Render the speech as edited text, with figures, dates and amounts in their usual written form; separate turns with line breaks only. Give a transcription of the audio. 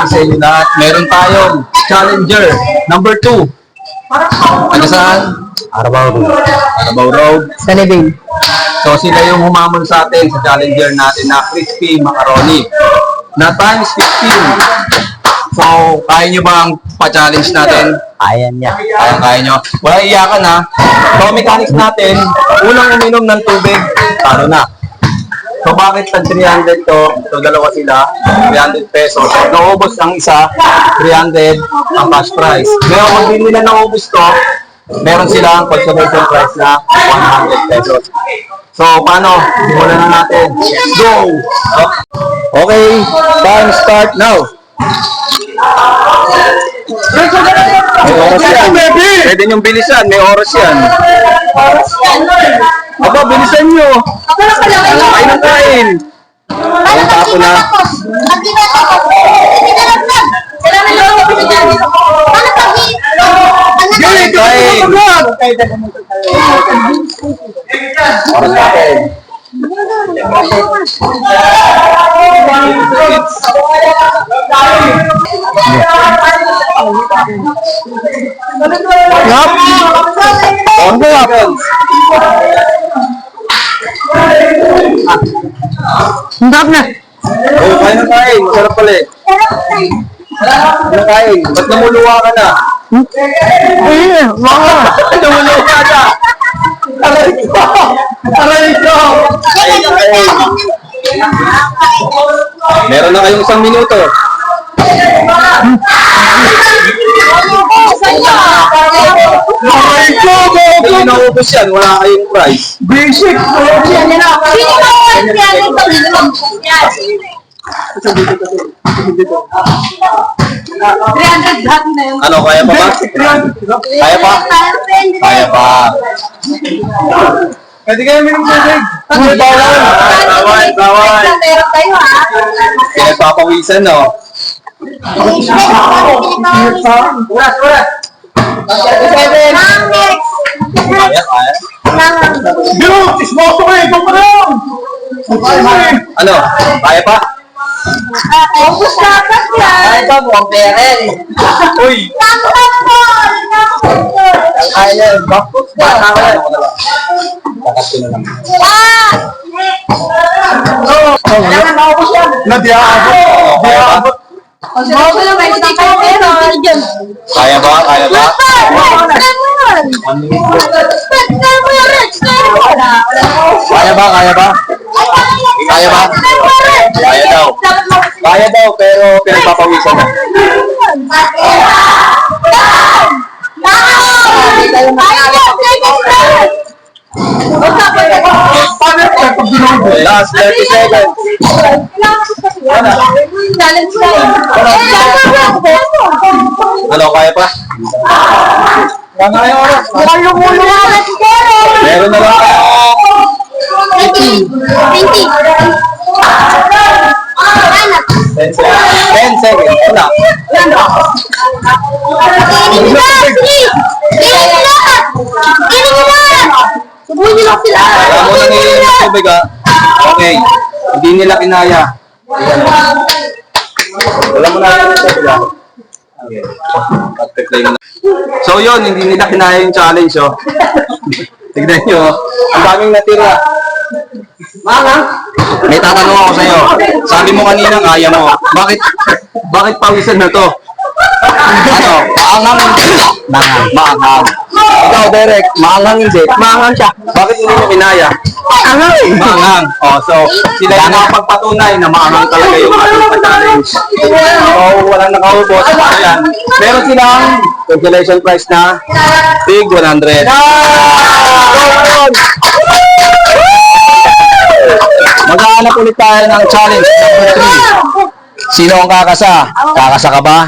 morning sa inyo lahat. Meron tayong challenger number 2. Ano saan?
Arabaw Road.
Arabaw Road.
Sanibing.
So sila yung humamon sa atin sa challenger natin na crispy macaroni na times 15. So kaya nyo bang pa-challenge natin?
Ayan niya.
Kaya nyo. Wala iyakan ha. So mechanics natin, unang uminom ng tubig, talo na. So bakit tag 300 to? So dalawa sila, 300 pesos. Pag naubos ang isa, 300 ang cash price. Ngayon kung hindi nila naubos to, meron silang consolation price na 100 pesos. So paano? Simulan na natin. Go! Okay, time start now. May oras yan. Pwede niyong bilisan, may oras yan. Aba, bilisan nyo. Kain ng kain. Ang tapo na. Kain, kain. Oras natin. Yup. On the up.
Hintap na.
Oh, kain ng kain. Masarap pala eh. Kain ng kain. Ba't namuluwa ka na? Namuluwa ka na. Aray ko! Aray ko! Kain ng kain. Meron na kayong 1 minuto. Aray ko! Kung naubos yan, wala kayong price. Basic! Ano, kaya pa ba? Kaya pa? Kaya pa. Pwede kayo minum tubig. Bawal. Bawal. Kaya papawisan, no? Uras. Kaya. Biro, ismoso ko eh. Ano? Kaya pa?
Kaya pa mo ang pera eh.
Uy!
Kaya bakit ka?
Bakas ko na lang.
Nadiabot.
Kaya ba? Kaya ba? Kaya ba? Kaya ba? Kaya ba? Kaya daw. Kaya daw, pero pinagpapawisan na. Last 30 seconds. Ano, kaya pa? Meron na lang. 10 seconds. Wala. Alam mo nang iinom ng tubig ha? Okay. Hindi nila kinaya. Wala mo na ng tubig ha? Okay. So yun, hindi nila kinaya yung challenge oh. Tignan nyo, ang daming natira. May tatanong ako sa'yo. Sabi mo kanina kaya mo. Bakit pawisan na to? Ano? Maanghang hindi? Maanghang. Ikaw, Derek, maanghang hindi? Maanghang siya. Bakit hindi mo kinaya? Maanghang eh. Maanghang. Oh, so, sila yung nakapagpatunay na maanghang talaga yung ating pa-challenge. So, walang nakaubos. Ayan. Meron silang consolation prize na big 100. Maghahanap ulit tayo ng challenge number 3. Sino ang kakasa? Kakasa ka ba?